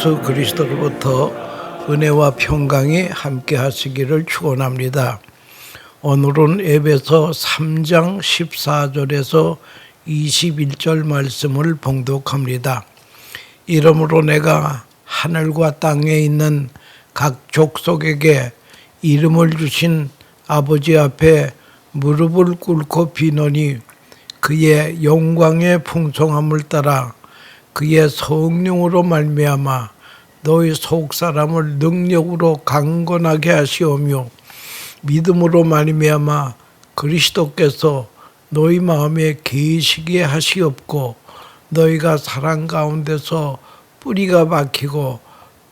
예수 그리스도로부터 은혜와 평강이 함께 하시기를 축원합니다. 오늘은 에베소 3장 14절에서 21절 말씀을 봉독합니다. 이러므로 내가 하늘과 땅에 있는 각 족속에게 이름을 주신 아버지 앞에 무릎을 꿇고 비노니 그의 영광의 풍성함을 따라 그의 성령으로 말미암아 너희 속사람을 능력으로 강건하게 하시오며 믿음으로 말미암아 그리스도께서 너희 마음에 계시게 하시옵고 너희가 사랑 가운데서 뿌리가 박히고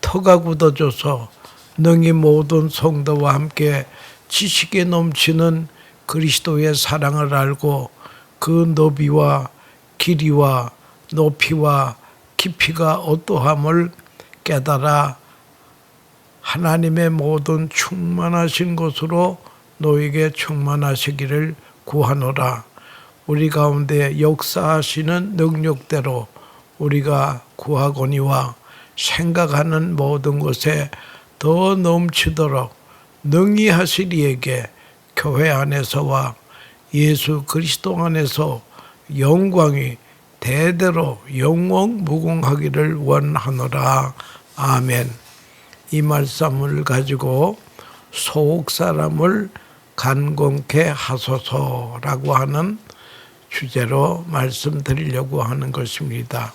터가 굳어져서 능히 모든 성도와 함께 지식에 넘치는 그리스도의 사랑을 알고 그 너비와 길이와 높이와 깊이가 어떠함을 깨달아 하나님의 모든 충만하신 것으로 너에게 충만하시기를 구하노라. 우리 가운데 역사하시는 능력대로 우리가 구하거니와 생각하는 모든 것에 더 넘치도록 능히 하시리에게 교회 안에서와 예수 그리스도 안에서 영광이 대대로 영원무궁하기를 원하노라. 아멘. 이 말씀을 가지고 속사람을 간건케 하소서라고 하는 주제로 말씀드리려고 하는 것입니다.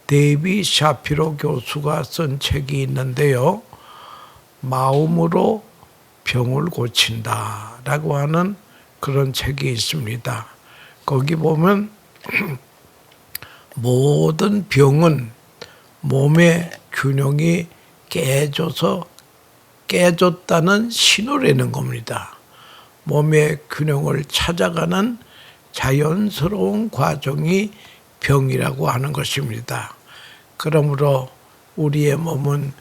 데이비 샤피로 교수가 쓴 책이 있는데요. 마음으로 병을 고친다라고 하는 그런 책이 있습니다. 거기 보면 모든 병은 몸의 균형이 깨졌다는 신호라는 겁니다. 몸의 균형을 찾아가는 자연스러운 과정이 병이라고 하는 것입니다. 그러므로 우리의 몸은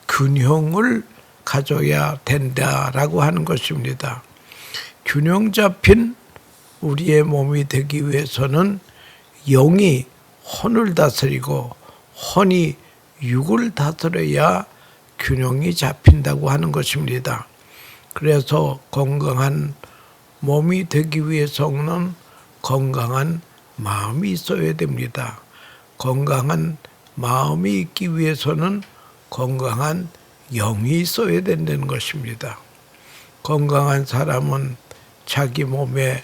균형을 가져야 된다라고 하는 것입니다. 균형 잡힌 우리의 몸이 되기 위해서는 영이 혼을 다스리고 혼이 육을 다스려야 균형이 잡힌다고 하는 것입니다. 그래서 건강한 몸이 되기 위해서는 건강한 마음이 있어야 됩니다. 건강한 마음이 있기 위해서는 건강한 영이 있어야 된다는 것입니다. 건강한 사람은 자기 몸에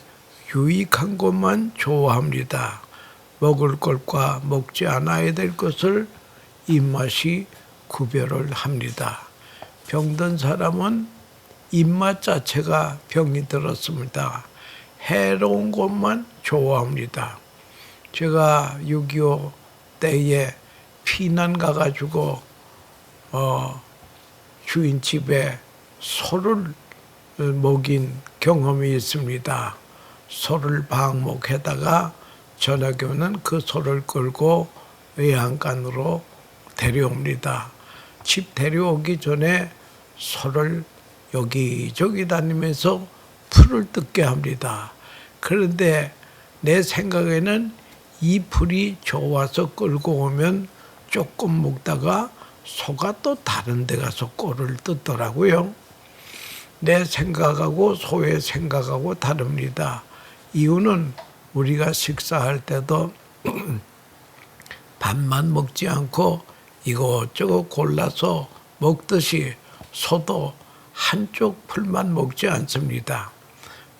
유익한 것만 좋아합니다. 먹을 것과 먹지 않아야 될 것을 입맛이 구별을 합니다. 병든 사람은 입맛 자체가 병이 들었습니다. 해로운 것만 좋아합니다. 제가 6.25 때에 피난 가가지고 주인 집에 소를 먹인 경험이 있습니다. 소를 방목해다가 저녁에 오는 그 소를 끌고 외양간으로 데려옵니다. 집 데려오기 전에 소를 여기저기 다니면서 풀을 뜯게 합니다. 그런데 내 생각에는 이 풀이 좋아서 끌고 오면 조금 먹다가 소가 또 다른 데 가서 꼴을 뜯더라고요. 내 생각하고 소의 생각하고 다릅니다. 이유는 우리가 식사할 때도 밥만 먹지 않고 이것저것 골라서 먹듯이 소도 한쪽 풀만 먹지 않습니다.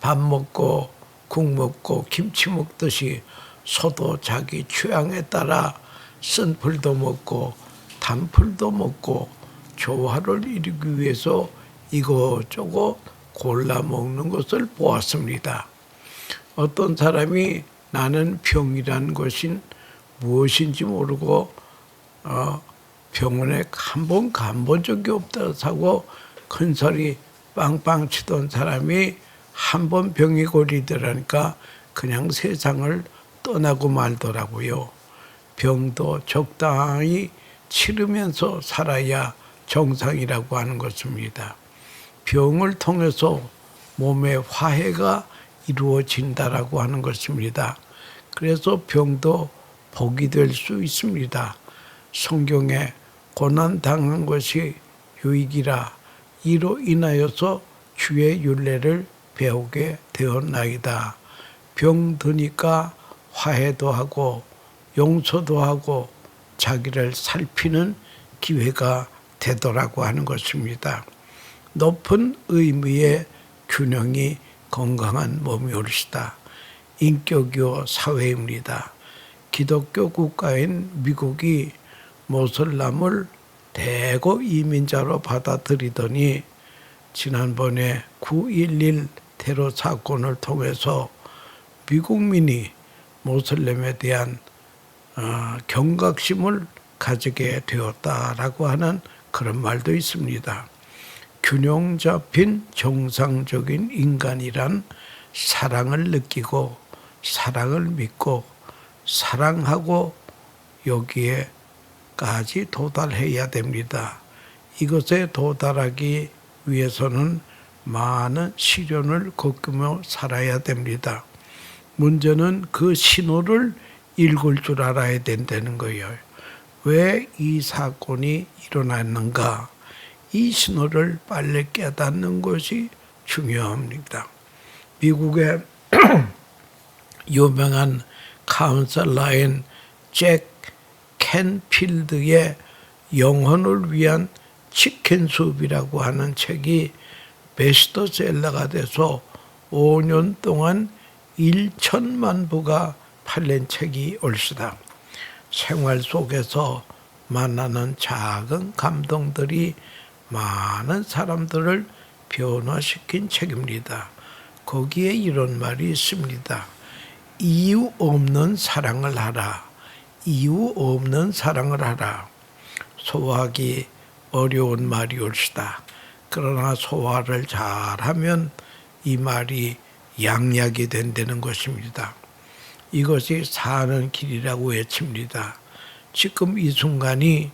밥 먹고 국 먹고 김치 먹듯이 소도 자기 취향에 따라 쓴 풀도 먹고 단 풀도 먹고 조화를 이루기 위해서 이것저것 골라 먹는 것을 보았습니다. 어떤 사람이 나는 병이라는 것이 무엇인지 모르고 병원에 한 번 가본 적이 없다고 하고 큰소리 빵빵 치던 사람이 한 번 병이 걸리더라니까 그냥 세상을 떠나고 말더라고요. 병도 적당히 치르면서 살아야 정상이라고 하는 것입니다. 병을 통해서 몸의 화해가 이루어진다라고 하는 것입니다. 그래서 병도 복이 될 수 있습니다. 성경에 고난 당한 것이 유익이라 이로 인하여서 주의 율례를 배우게 되었나이다. 병드니까 화해도 하고 용서도 하고 자기를 살피는 기회가 되더라고 하는 것입니다. 높은 의미의 균형이 건강한 몸이 옳시다. 인격이요 사회입니다. 기독교 국가인 미국이 모슬람을 대거 이민자로 받아들이더니 지난번에 9.11 테러 사건을 통해서 미국민이 모슬렘에 대한 경각심을 가지게 되었다라고 하는 그런 말도 있습니다. 균형 잡힌 정상적인 인간이란 사랑을 느끼고 사랑을 믿고 사랑하고 여기에까지 도달해야 됩니다. 이것에 도달하기 위해서는 많은 시련을 겪으며 살아야 됩니다. 문제는 그 신호를 읽을 줄 알아야 된다는 거예요. 왜 이 사건이 일어났는가? 이 신호를 빨리 깨닫는 것이 중요합니다. 미국의 유명한 카운셀러인 잭 캔필드의 영혼을 위한 치킨 숲이라고 하는 책이 베스트셀러가 돼서 5년 동안 1천만 부가 팔린 책이 옳시다. 생활 속에서 만나는 작은 감동들이 많은 사람들을 변화시킨 책입니다. 거기에 이런 말이 있습니다. 이유 없는 사랑을 하라. 이유 없는 사랑을 하라. 소화하기 어려운 말이 옳시다. 그러나 소화를 잘하면 이 말이 양약이 된다는 것입니다. 이것이 사는 길이라고 외칩니다. 지금 이 순간이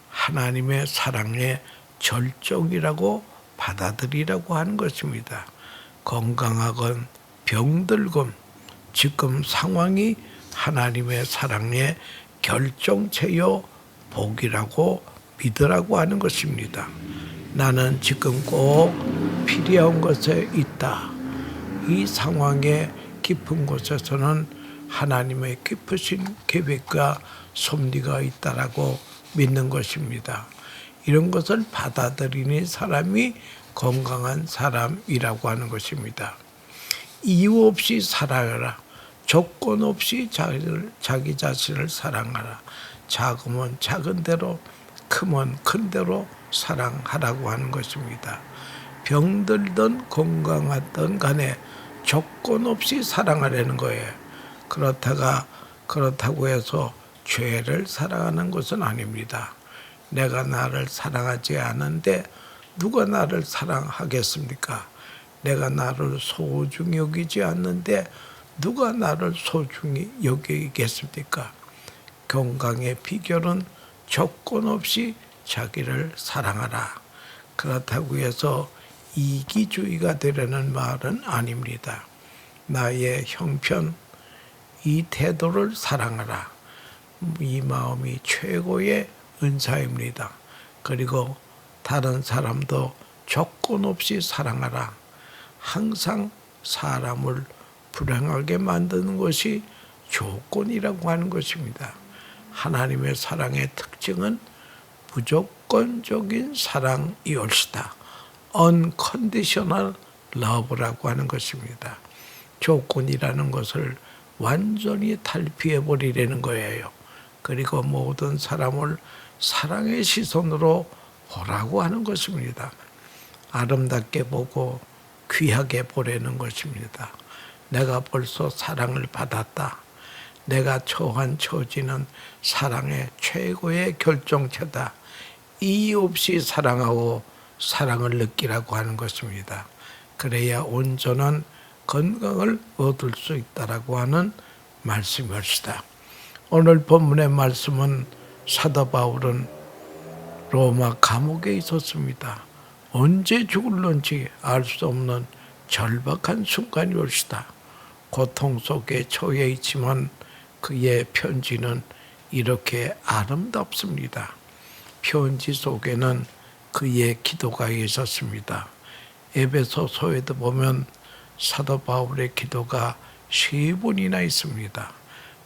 하나님의 사랑의 절정이라고 받아들이라고 하는 것입니다. 건강하건 병들건 지금 상황이 하나님의 사랑의 결정체요 복이라고 믿으라고 하는 것입니다. 나는 지금 꼭 필요한 곳에 있다. 이 상황의 깊은 곳에서는 하나님의 깊으신 계획과 섭리가 있다라고 믿는 것입니다. 이런 것을 받아들이는 사람이 건강한 사람이라고 하는 것입니다. 이유 없이 사랑하라. 조건 없이 자기 자신을 사랑하라. 작으면 작은 대로, 크면 큰 대로 사랑하라고 하는 것입니다. 병들든 건강하든 간에 조건 없이 사랑하려는 거예요. 그렇다고 해서 죄를 사랑하는 것은 아닙니다. 내가 나를 사랑하지 않은데 누가 나를 사랑하겠습니까? 내가 나를 소중히 여기지 않는데 누가 나를 소중히 여기겠습니까? 건강의 비결은 조건 없이 자기를 사랑하라. 그렇다고 해서 이기주의가 되려는 말은 아닙니다. 나의 형편, 이 태도를 사랑하라. 이 마음이 최고의 은사입니다. 그리고 다른 사람도 조건 없이 사랑하라. 항상 사람을 불행하게 만드는 것이 조건이라고 하는 것입니다. 하나님의 사랑의 특징은 무조건적인 사랑이 옳시다. unconditional love라고 하는 것입니다. 조건이라는 것을 완전히 탈피해버리려는 거예요. 그리고 모든 사람을 사랑의 시선으로 보라고 하는 것입니다. 아름답게 보고 귀하게 보려는 것입니다. 내가 벌써 사랑을 받았다. 내가 처한 처지는 사랑의 최고의 결정체다. 이유 없이 사랑하고 사랑을 느끼라고 하는 것입니다. 그래야 온전한 건강을 얻을 수 있다라고 하는 말씀이었다. 오늘 본문의 말씀은 사도 바울은 로마 감옥에 있었습니다. 언제 죽을런지 알 수 없는 절박한 순간이 올시다. 고통 속에 처해 있지만 그의 편지는 이렇게 아름답습니다. 편지 속에는 그의 기도가 있었습니다. 에베소서에도 보면 사도 바울의 기도가 3번이나 있습니다.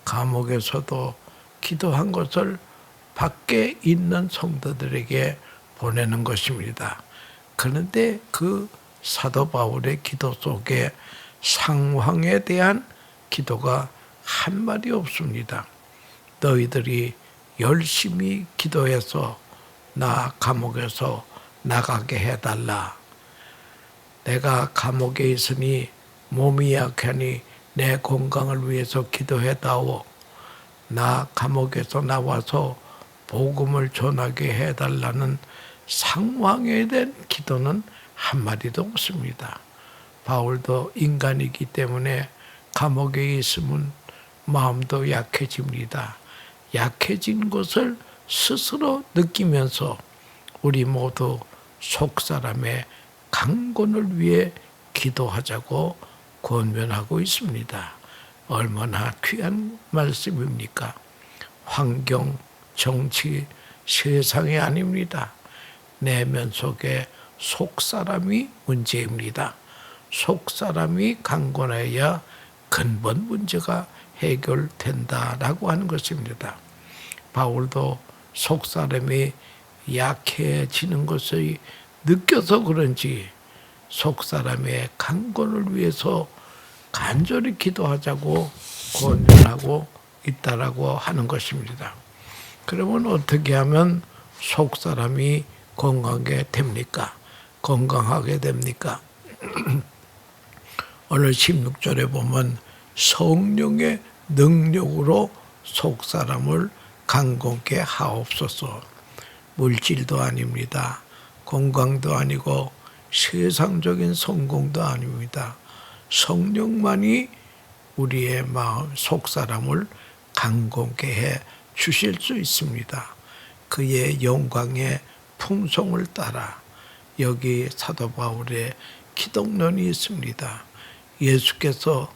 감옥에서도 기도한 것을 밖에 있는 성도들에게 보내는 것입니다. 그런데 그 사도 바울의 기도 속에 상황에 대한 기도가 한 마디 없습니다. 너희들이 열심히 기도해서 나 감옥에서 나가게 해달라. 내가 감옥에 있으니 몸이 약하니 내 건강을 위해서 기도해다오. 나 감옥에서 나와서 복음을 전하게 해달라는 상황에 대한 기도는 한마디도 없습니다. 바울도 인간이기 때문에 감옥에 있으면 마음도 약해집니다. 약해진 것을 스스로 느끼면서 우리 모두 속사람의 강건을 위해 기도하자고 권면하고 있습니다. 얼마나 귀한 말씀입니까? 환경, 정치, 세상이 아닙니다. 내면 속에 속사람이 문제입니다. 속사람이 강건해야 근본 문제가 해결된다라고 하는 것입니다. 바울도 속사람이 약해지는 것을 느껴서 그런지 속사람의 강건을 위해서 간절히 기도하자고 권면하고 있다라고 하는 것입니다. 그러면 어떻게 하면 속사람이 건강하게 됩니까? 건강하게 됩니까? 오늘 16절에 보면 성령의 능력으로 속사람을 강건케 하옵소서. 물질도 아닙니다. 건강도 아니고 세상적인 성공도 아닙니다. 성령만이 우리의 마음 속사람을 강건케 해 주실 수 있습니다. 그의 영광의 풍성을 따라 여기 사도 바울의 기독론이 있습니다. 예수께서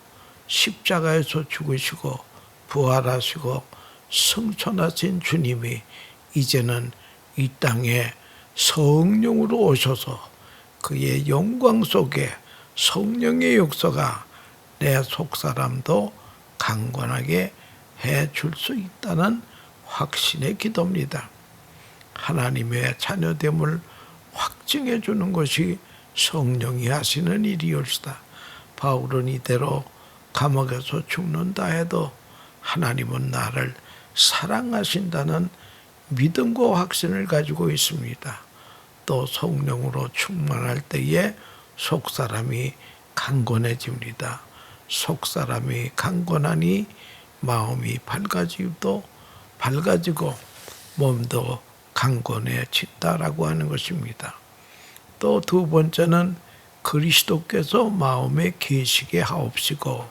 십자가에서 죽으시고 부활하시고 승천하신 주님이 이제는 이 땅에 성령으로 오셔서 그의 영광 속에 성령의 역사가 내 속사람도 강건하게 해줄 수 있다는 확신의 기도입니다. 하나님의 자녀됨을 확증해 주는 것이 성령이 하시는 일이올시다. 바울은 이대로 감옥에서 죽는다 해도 하나님은 나를 사랑하신다는 믿음과 확신을 가지고 있습니다. 또 성령으로 충만할 때에 속사람이 강건해집니다. 속사람이 강건하니 마음이 밝아지고 몸도 강건해진다라고 하는 것입니다. 또 두 번째는 그리스도께서 마음에 계시게 하옵시고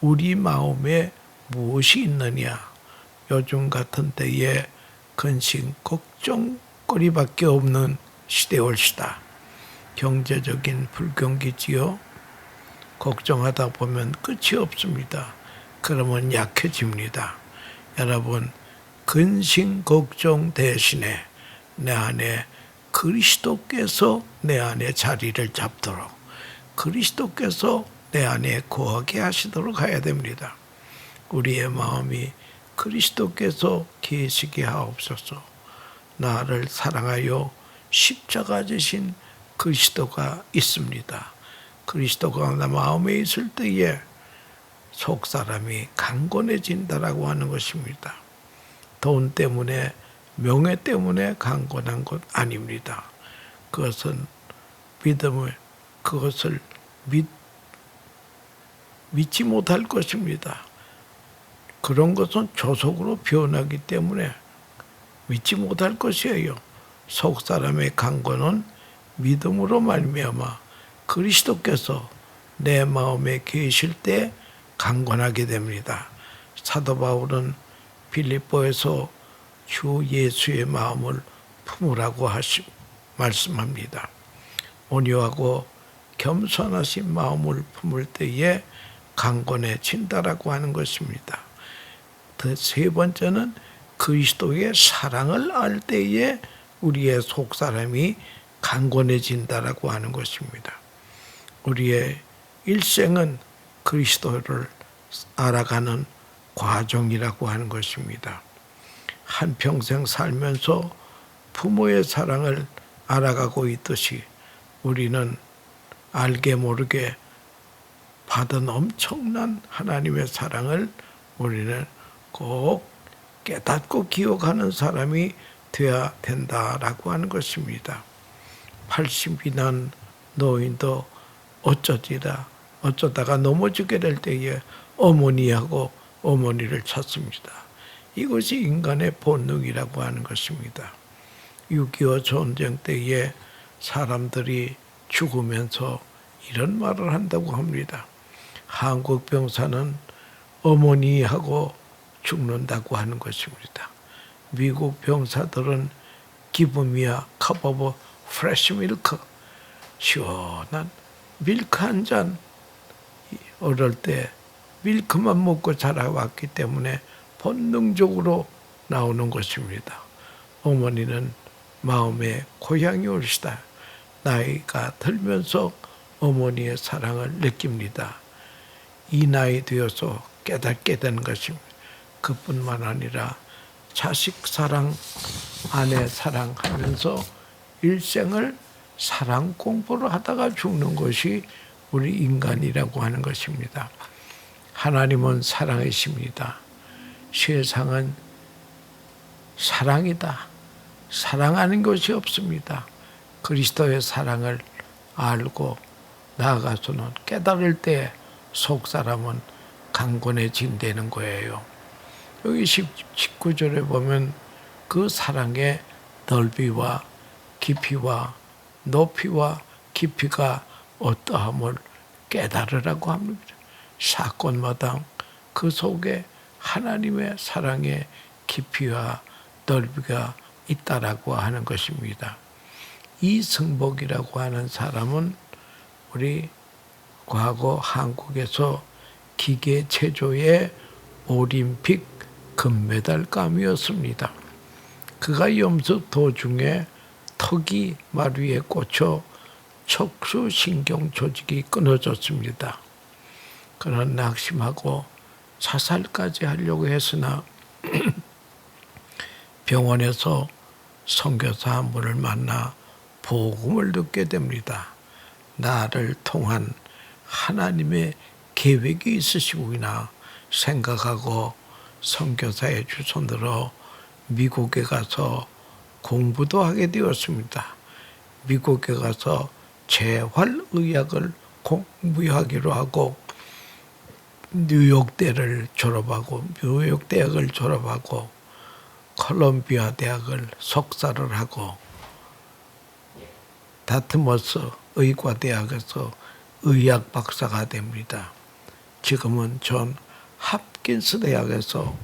우리 마음에 무엇이 있느냐. 요즘 같은 때에 근심 걱정거리밖에 없는 시대올시다. 경제적인 불경기지요. 걱정하다 보면 끝이 없습니다. 그러면 약해집니다. 여러분 근심 걱정 대신에 내 안에 그리스도께서 내 안에 자리를 잡도록 그리스도께서 내 안에 거하게 하시도록 해야 됩니다. 우리의 마음이 그리스도께서 계시게 하옵소서. 나를 사랑하여 십자가 지신 그리스도가 있습니다. 그리스도가 나 마음에 있을 때에 속사람이 강건해진다라고 하는 것입니다. 돈 때문에 명예 때문에 강건한 것 아닙니다. 그것은 그것을 믿지 못할 것입니다. 그런 것은 조속으로 변하기 때문에 믿지 못할 것이에요. 속사람의 강건은 믿음으로 말미암아 그리스도께서 내 마음에 계실 때 강건하게 됩니다. 사도 바울은 빌립보에서 주 예수의 마음을 품으라고 말씀합니다. 온유하고 겸손하신 마음을 품을 때에 강건해진다라고 하는 것입니다. 세 번째는 그리스도의 사랑을 알 때에 우리의 속사람이 강건해진다라고 하는 것입니다. 우리의 일생은 그리스도를 알아가는 과정이라고 하는 것입니다. 한평생 살면서 부모의 사랑을 알아가고 있듯이 우리는 알게 모르게 받은 엄청난 하나님의 사랑을 우리는 꼭 깨닫고 기억하는 사람이 되어야 된다라고 하는 것입니다. 80이 난 노인도 어쩌다가 넘어지게 될 때에 어머니하고 어머니를 찾습니다. 이것이 인간의 본능이라고 하는 것입니다. 6.25 전쟁 때에 사람들이 죽으면서 이런 말을 한다고 합니다. 한국 병사는 어머니하고 죽는다고 하는 것입니다. 미국 병사들은 give me a cup of fresh milk, 시원한 밀크 한 잔, 어릴 때 밀크만 먹고 자라왔기 때문에 본능적으로 나오는 것입니다. 어머니는 마음에 고향이 올시다. 나이가 들면서 어머니의 사랑을 느낍니다. 이 나이 되어서 깨닫게 되는 것입니다. 그뿐만 아니라 자식 사랑, 아내 사랑하면서 일생을 사랑 공부를 하다가 죽는 것이 우리 인간이라고 하는 것입니다. 하나님은 사랑이십니다. 세상은 사랑이다. 사랑하는 것이 없습니다. 그리스도의 사랑을 알고 나아가서는 깨달을 때 속사람은 강건해진다는 거예요. 여기 19절에 보면 그 사랑의 넓이와 깊이와 높이와 깊이가 어떠함을 깨달으라고 합니다. 사건마다 그 속에 하나님의 사랑의 깊이와 넓이가 있다라고 하는 것입니다. 이승복이라고 하는 사람은 우리 과거 한국에서 기계 체조의 올림픽 금메달감이었습니다. 그가 염습 도중에 턱이 마루에 꽂혀 척수신경 조직이 끊어졌습니다. 그는 낙심하고 자살까지 하려고 했으나 병원에서 선교사 한 분을 만나 복음을 듣게 됩니다. 나를 통한 하나님의 계획이 있으시구나 생각하고 선교사의 주선으로 미국에 가서 공부도 하게 되었습니다. 미국에 가서 재활의학을 공부하기로 하고 뉴욕대학을 졸업하고 콜롬비아 대학을 석사를 하고 다트머스 의과대학에서 의학 박사가 됩니다. 지금은 존 홉킨스 대학에서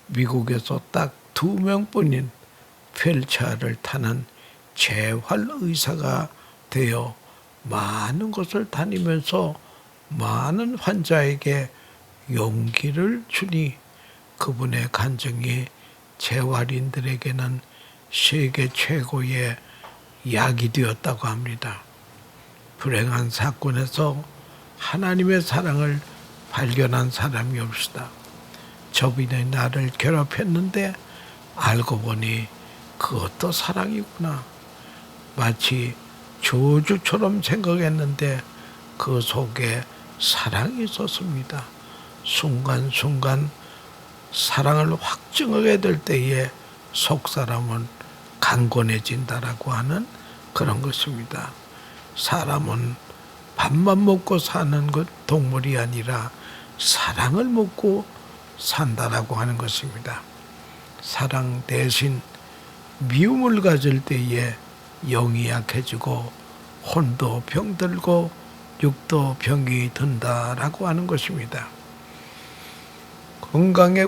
미국에서 딱 2명뿐인 휠체어를 타는 재활의사가 되어 많은 곳을 다니면서 많은 환자에게 용기를 주니 그분의 간증이 재활인들에게는 세계 최고의 약이 되었다고 합니다. 불행한 사건에서 하나님의 사랑을 발견한 사람이 없시다. 저분이 나를 괴롭혔는데 알고 보니 그것도 사랑이구나. 마치 저주처럼 생각했는데 그 속에 사랑이 있었습니다. 순간순간 사랑을 확증하게 될 때에 속사람은 강건해진다라고 하는 그런 것입니다. 사람은 밥만 먹고 사는 것 동물이 아니라 사랑을 먹고 산다라고 하는 것입니다. 사랑 대신 미움을 가질 때에 영이 약해지고 혼도 병들고 육도 병이 든다라고 하는 것입니다. 건강의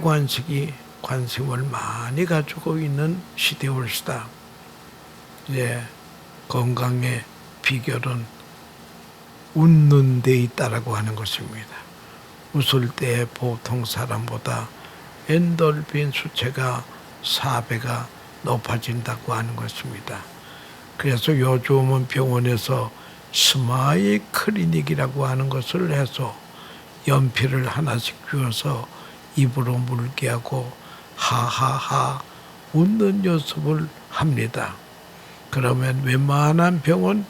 관심을 많이 가지고 있는 시대올시다. 이제 건강의 비결은 웃는 데 있다라고 하는 것입니다. 웃을 때 보통 사람보다 엔돌핀 수치가 4배가 높아진다고 하는 것입니다. 그래서 요즘은 병원에서 스마일 클리닉이라고 하는 것을 해서 연필을 하나씩 주어서 입으로 물게 하고 하하하 웃는 연습을 합니다. 그러면 웬만한 병은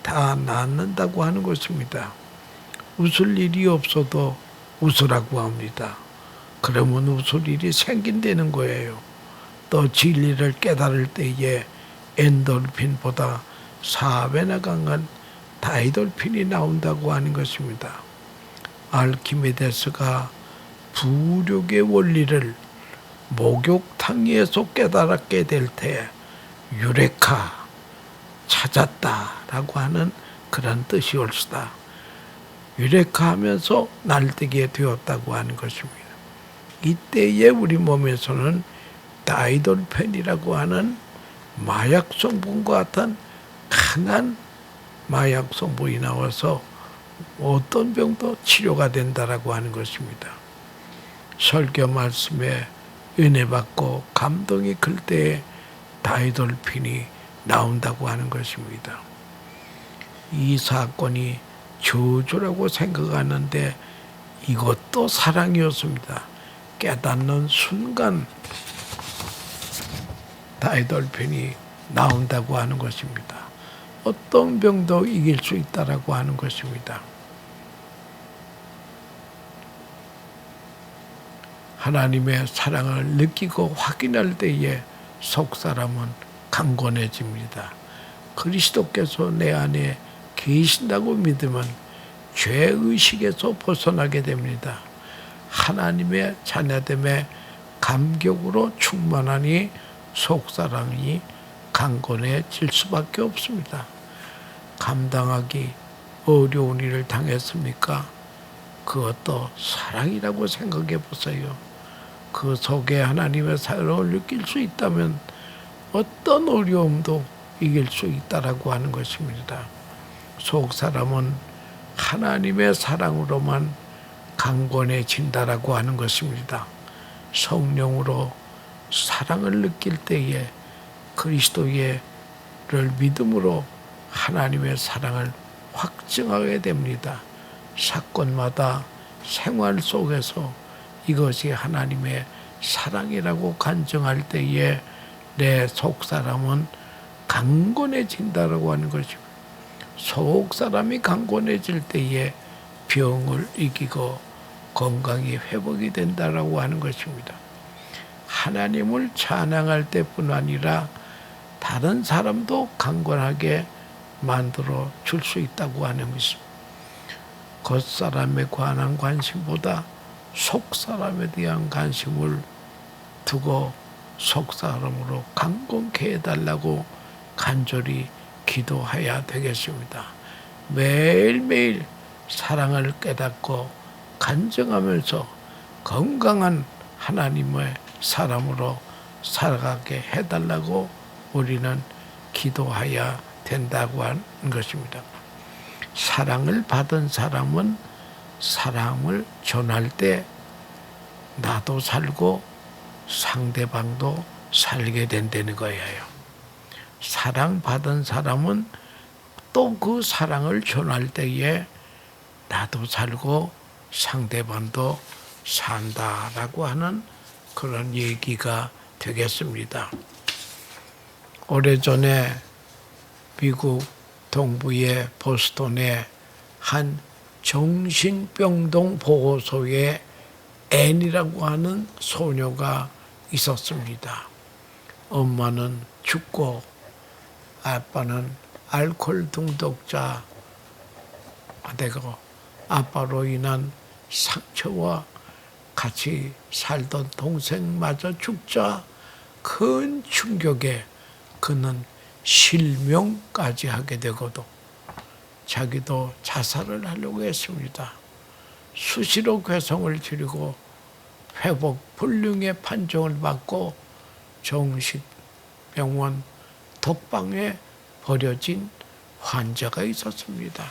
다 낫는다고 하는 것입니다. 웃을 일이 없어도 웃으라고 합니다. 그러면 웃을 일이 생긴다는 거예요. 또 진리를 깨달을 때에 엔돌핀보다 4배나 강한 다이돌핀이 나온다고 하는 것입니다. 알키메데스가 부력의 원리를 목욕탕에서 깨달았게 될 때 유레카 찾았다라고 하는 그런 뜻이 옳시다. 유레카 하면서 날뛰게 되었다고 하는 것입니다. 이때에 우리 몸에서는 다이돌펜이라고 하는 마약 성분과 같은 강한 마약 성분이 나와서 어떤 병도 치료가 된다라고 하는 것입니다. 설교 말씀에 은혜 받고 감동이 클 때에 다이돌핀이 나온다고 하는 것입니다. 이 사건이 저주라고 생각하는데 이것도 사랑이었습니다. 깨닫는 순간 다이돌핀이 나온다고 하는 것입니다. 어떤 병도 이길 수 있다라고 하는 것입니다. 하나님의 사랑을 느끼고 확인할 때에 속 사람은 강건해집니다. 그리스도께서 내 안에 계신다고 믿으면 죄의식에서 벗어나게 됩니다. 하나님의 자녀됨의 감격으로 충만하니 속사랑이 강건해질 수밖에 없습니다. 감당하기 어려운 일을 당했습니까? 그것도 사랑이라고 생각해 보세요. 그 속에 하나님의 사랑을 느낄 수 있다면 어떤 어려움도 이길 수 있다라고 하는 것입니다. 속 사람은 하나님의 사랑으로만 강건해진다라고 하는 것입니다. 성령으로 사랑을 느낄 때에 그리스도를 믿음으로 하나님의 사랑을 확증하게 됩니다. 사건마다 생활 속에서 이것이 하나님의 사랑이라고 간증할 때에 내 속사람은 강건해진다라고 하는 것입니다. 속사람이 강건해질 때에 병을 이기고 건강이 회복이 된다라고 하는 것입니다. 하나님을 찬양할 때뿐 아니라 다른 사람도 강건하게 만들어 줄 수 있다고 하는 것입니다. 겉사람에 관한 관심보다 속사람에 대한 관심을 두고 속사람으로 강건케 해달라고 간절히 기도해야 되겠습니다. 매일매일 사랑을 깨닫고 간증하면서 건강한 하나님의 사람으로 살아가게 해달라고 우리는 기도해야 된다고 하는 것입니다. 사랑을 받은 사람은 사랑을 전할 때 나도 살고 상대방도 살게 된다는 거예요. 사랑받은 사람은 또 그 사랑을 전할 때에 나도 살고 상대방도 산다라고 하는 그런 얘기가 되겠습니다. 오래전에 미국 동부의 보스턴에 한 정신병동 보호소에 앤이라고 하는 소녀가 있었습니다. 엄마는 죽고 아빠는 알코올 중독자 되고 아빠로 인한 상처와 같이 살던 동생마저 죽자 큰 충격에 그는 실명까지 하게 되고도 자기도 자살을 하려고 했습니다. 수시로 괴성을 지르고 회복 불능의 판정을 받고 정신병원 독방에 버려진 환자가 있었습니다.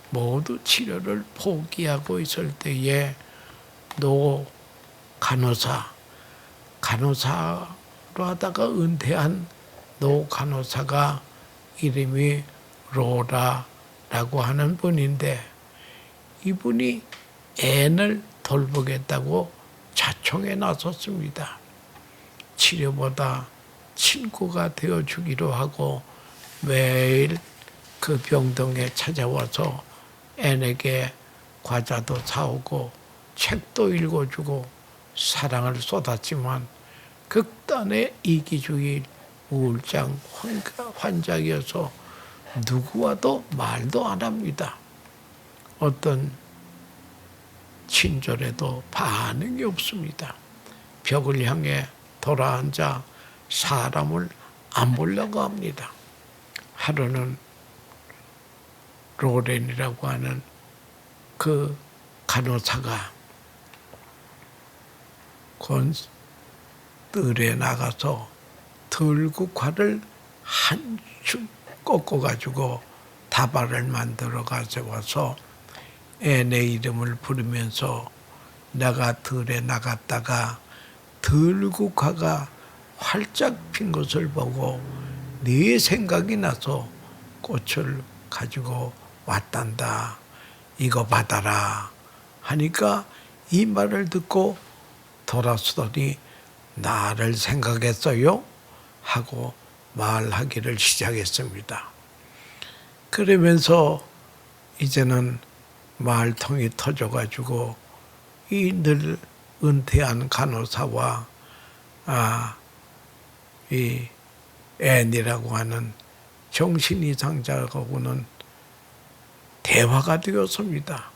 모두 치료를 포기하고 있을 때에 노 간호사로 하다가 은퇴한 노 간호사가 이름이 로라라고 하는 분인데, 이분이 앤을 돌보겠다고 자청에 나섰습니다. 치료보다 친구가 되어주기로 하고 매일 그 병동에 찾아와서 앤에게 과자도 사오고 책도 읽어주고 사랑을 쏟았지만 극단의 이기주의 우울증 환자여서 누구와도 말도 안 합니다. 어떤 친절에도 반응이 없습니다. 벽을 향해 돌아앉아 사람을 안 보려고 합니다. 하루는 로렌이라고 하는 그 간호사가 뜰에 나가서 들국화를 한 축 꺾어가지고 다발을 만들어 가져와서 앤의 이름을 부르면서 내가 들에 나갔다가 들국화가 활짝 핀 것을 보고 네 생각이 나서 꽃을 가지고 왔단다. 이거 받아라 하니까 이 말을 듣고 돌아서더니 나를 생각했어요? 하고 말하기를 시작했습니다. 그러면서 이제는 말통이 터져가지고 이 늘 은퇴한 간호사와 이 앤이라고 하는 정신이상자하고는 대화가 되었습니다.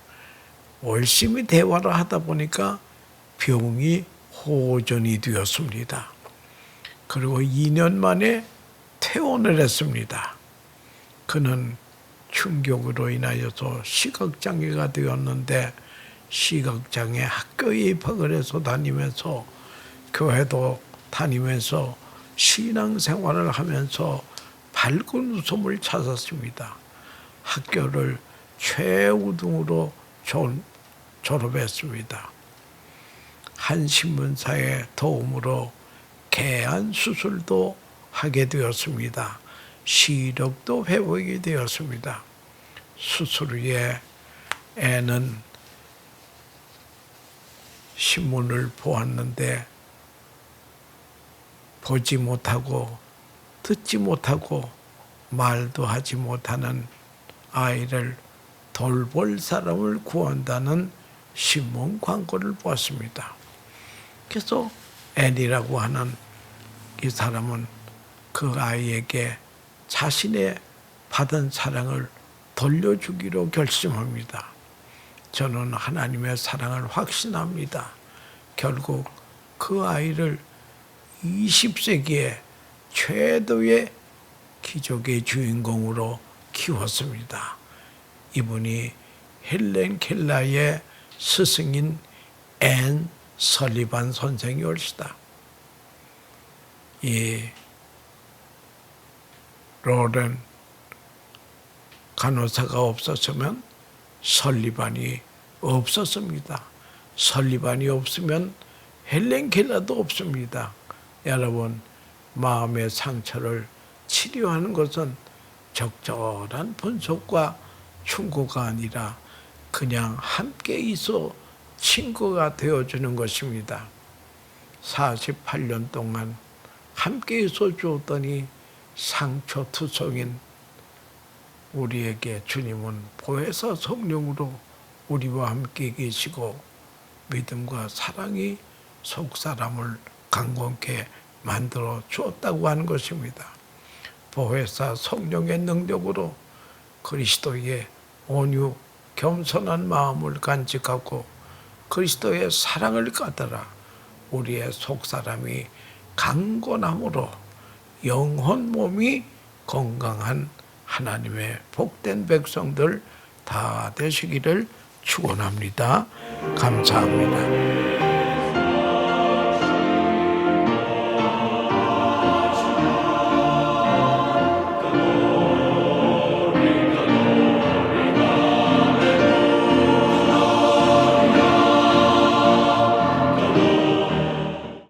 열심히 대화를 하다 보니까 병이 호전이 되었습니다. 그리고 2년 만에 퇴원을 했습니다. 그는 충격으로 인하여서 시각장애가 되었는데 시각장애 학교에 입학을 해서 다니면서 교회도 다니면서 신앙생활을 하면서 밝은 웃음을 찾았습니다. 학교를 최우등으로 졸업했습니다. 한 신문사의 도움으로 개안 수술도 하게 되었습니다. 시력도 회복이 되었습니다. 수술 후에 애는 신문을 보았는데 보지 못하고 듣지 못하고 말도 하지 못하는 아이를 돌볼 사람을 구한다는 신문 광고를 보았습니다. 그래서 앤이라고 하는 이 사람은 그 아이에게 자신의 받은 사랑을 돌려주기로 결심합니다. 저는 하나님의 사랑을 확신합니다. 결국 그 아이를 20세기의 최고의 기적의 주인공으로 키웠습니다. 이분이 헬렌 켈러의 스승인 앤 설리반 선생이 올시다. 이 로렌 간호사가 없었으면 설리반이 없었습니다. 설리반이 없으면 헬렌 켈러도 없습니다. 여러분, 마음의 상처를 치료하는 것은 적절한 분석과 충고가 아니라 그냥 함께 있어 친구가 되어주는 것입니다. 48년 동안 함께 있어 주었더니 상처투성인 우리에게 주님은 보혜사 성령으로 우리와 함께 계시고 믿음과 사랑이 속사람을 강건케 만들어 주었다고 하는 것입니다. 보혜사 성령의 능력으로 그리스도의 온유 겸손한 마음을 간직하고 그리스도의 사랑을 까따라 우리의 속사람이 강건함으로 영혼 몸이 건강한 하나님의 복된 백성들 다 되시기를 축원합니다. 감사합니다.